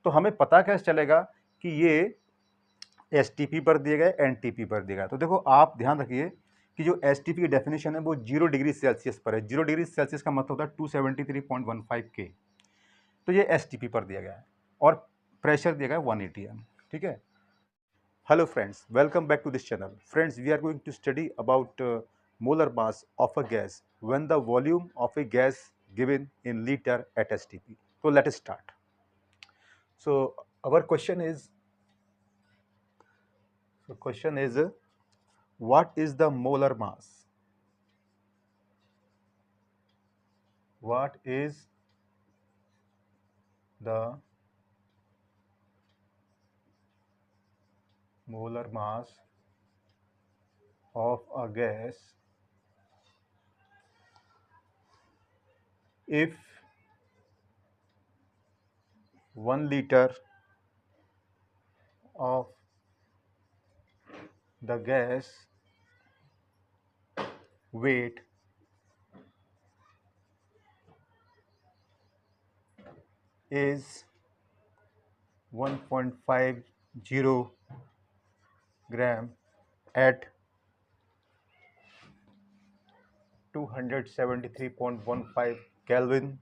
तो हमें पता कैसे चलेगा कि ये एसटीपी पर दिए गए, एनटीपी पर दिया गया। तो देखो आप ध्यान रखिए कि जो एसटीपी की डेफिनेशन है वो 0 डिग्री सेल्सियस पर है। 0 डिग्री सेल्सियस का मतलब होता है 273.15 के। तो ये एसटीपी पर दिया गया है और प्रेशर दिया गया है 1 atm। ठीक है। Hello friends, welcome back to this channel. Friends, we are going to study about molar mass of a gas when the volume of a gas given in liter at STP. So let us start. So our question is what is the molar mass? What is the molar mass of a gas if 1 liter of the gas weight is 1.50 gram at 273.15 Kelvin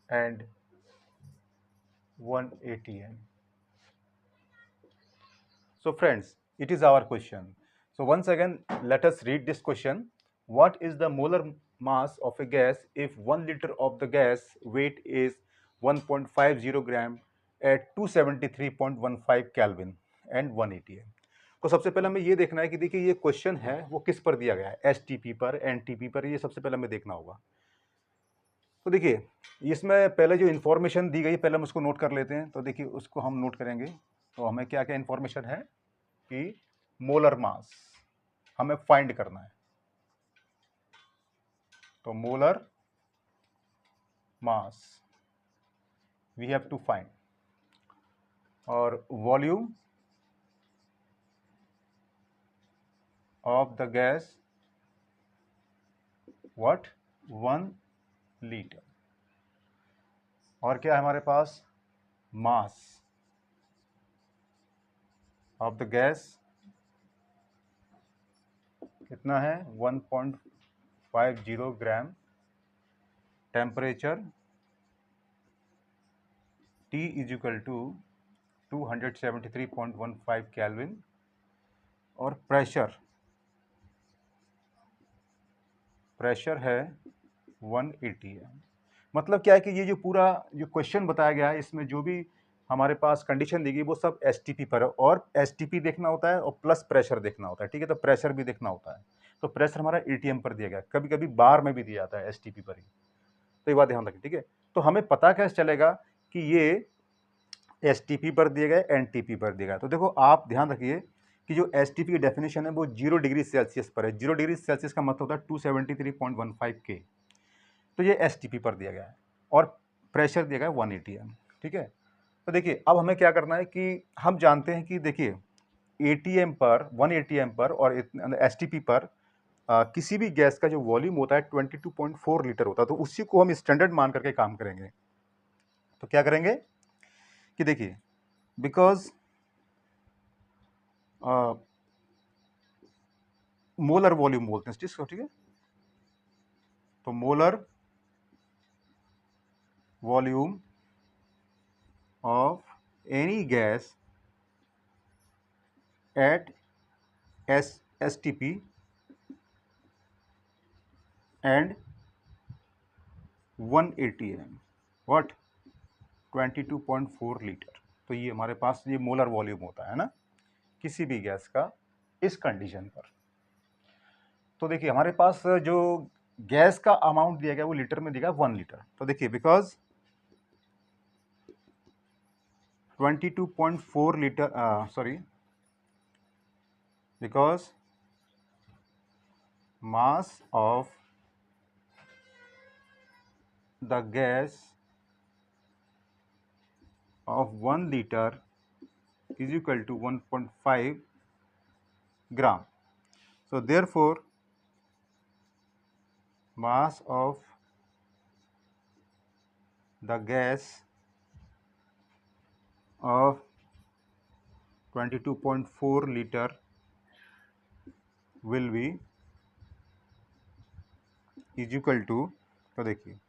and 1 atm. So friends, it is our question. So once again, let us read this question. What is the molar mass of a gas if 1 liter of the gas weight is 1.50 gram at 273.15 Kelvin and 1 atm? तो सबसे पहले हमें ये देखना है कि देखिए ये क्वेश्चन है वो किस पर दिया गया है, एसटीपी पर, एनटीपी पर। ये सबसे पहले हमें देखना होगा। तो देखिए इसमें पहले जो इन्फॉर्मेशन दी गई पहले हम उसको नोट कर लेते हैं। तो देखिए उसको हम नोट करेंगे। तो हमें क्या क्या इन्फॉर्मेशन है कि मोलर मास हमें फाइंड करना है। तो molar mass we have to find, और volume of the gas what 1 litre. और क्या है हमारे पास, मास ऑफ द गैस कितना है 1.50 gram. Temperature T is equal to 273.15 kelvin. और प्रेशर है 1 atm। मतलब क्या है कि ये जो पूरा जो क्वेश्चन बताया गया है इसमें जो भी हमारे पास कंडीशन दी गई वो सब एसटीपी पर है, और एसटीपी देखना होता है और प्लस प्रेशर देखना होता है। ठीक है, तो प्रेशर भी देखना होता है। तो प्रेशर हमारा एटीएम पर दिया गया, कभी कभी बार में भी दिया जाता है एसटीपी पर ही। तो ये बात ध्यान रखें। ठीक है, तो हमें पता कैसे चलेगा कि ये एसटीपी पर दिए गए, एनटीपी पर दिया गया। तो देखो आप ध्यान रखिए कि जो एसटीपी की डेफिनेशन है वो 0 डिग्री सेल्सियस पर है। 0 डिग्री सेल्सियस का मतलब होता है 273.15 के। तो ये एसटीपी पर दिया गया है और प्रेशर दिया गया है 1 atm। ठीक है, तो देखिए अब हमें क्या करना है कि हम जानते हैं कि देखिए एटीएम पर 1 atm पर और एसटीपी पर किसी भी गैस का जो वॉल्यूम होता है 22.4 लीटर होता है। तो उसी को हम स्टैंडर्ड मान करके काम करेंगे। तो क्या करेंगे कि देखिए बिकॉज मोलर वॉल्यूम बोलते हैं इसको। ठीक है, तो molar volume of any gas at STP and 1 atm what 22.4 litre. तो ये हमारे पास ये मोलर वॉल्यूम होता है ना किसी भी गैस का इस कंडीशन पर। तो देखिए हमारे पास जो गैस का अमाउंट दिया गया वो लीटर में दिया गया 1 लीटर। तो देखिए because 22.4 litre because mass of the gas of 1 liter is equal to 1.5 gram. So therefore mass of the gas of 22.4 litre will be is equal to, तो देखिए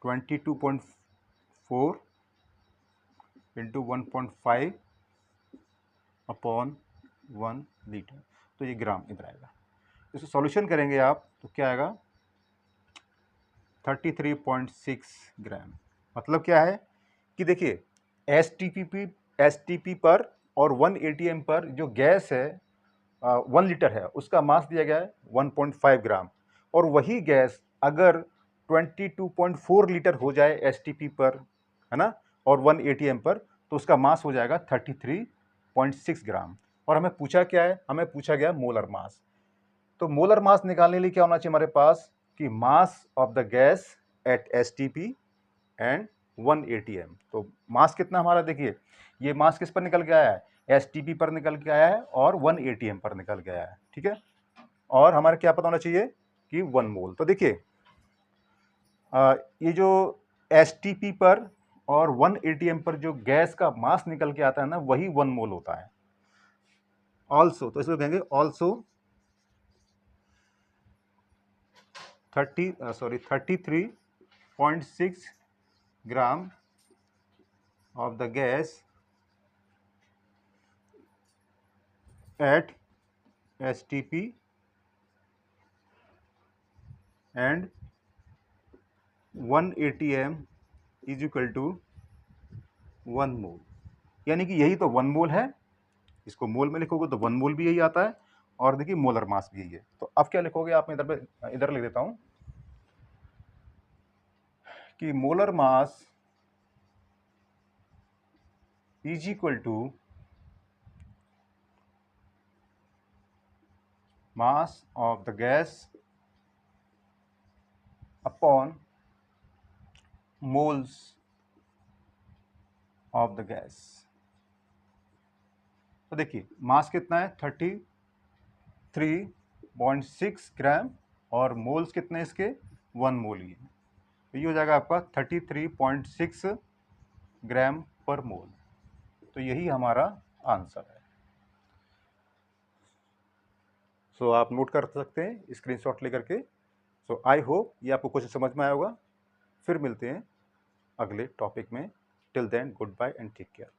22.4 इंटू 1.5 अपॉन 1 लीटर, तो ये ग्राम इधर आएगा। इसको सॉल्यूशन करेंगे आप तो क्या आएगा 33.6 ग्राम। मतलब क्या है कि देखिए एसटीपी पर और 1 एटीएम पर जो गैस है 1 लीटर है, उसका मास दिया गया है 1.5 ग्राम, और वही गैस अगर 22.4 लीटर हो जाए एसटीपी पर, है ना, और 1 एटीएम पर, तो उसका मास हो जाएगा 33.6 ग्राम। और हमें पूछा क्या है, हमें पूछा गया मोलर मास। तो मोलर मास निकालने के लिए क्या होना चाहिए हमारे पास कि मास of the gas at STP and 1 ATM. तो मास कितना हमारा, देखिए ये मास किस पर निकल के आया है, एसटीपी पर निकल के आया है और 1 एटीएम पर निकल के आया है, ठीक है। और हमारे क्या पता होना चाहिए कि 1 मोल। तो देखिए ये जो एसटीपी पर और 1 एटीएम पर जो गैस का मास निकल के आता है ना, वही 1 मोल होता है। ऑल्सो, तो इसको कहेंगे also 33.6 gram of the gas at STP and 1 ATM is equal to 1 मोल। यानी कि यही तो 1 मोल है, इसको मोल में लिखोगे तो 1 मोल भी यही आता है, और देखिए मोलर मास भी यही है। तो अब क्या लिखोगे आप, मैं इधर लिख देता हूं कि molar mass is equal to mass of the gas upon moles of the gas। तो देखिए मास कितना है 33.6 ग्राम, और मोल्स कितने इसके 1 मोल ही है। तो ये हो जाएगा आपका 33.6 ग्राम पर मोल। तो यही हमारा आंसर है। सो आप नोट कर सकते हैं स्क्रीनशॉट लेकर के। सो आई होप ये आपको क्वेश्चन समझ में आया होगा। फिर मिलते हैं अगले टॉपिक में। Till then goodbye and take care.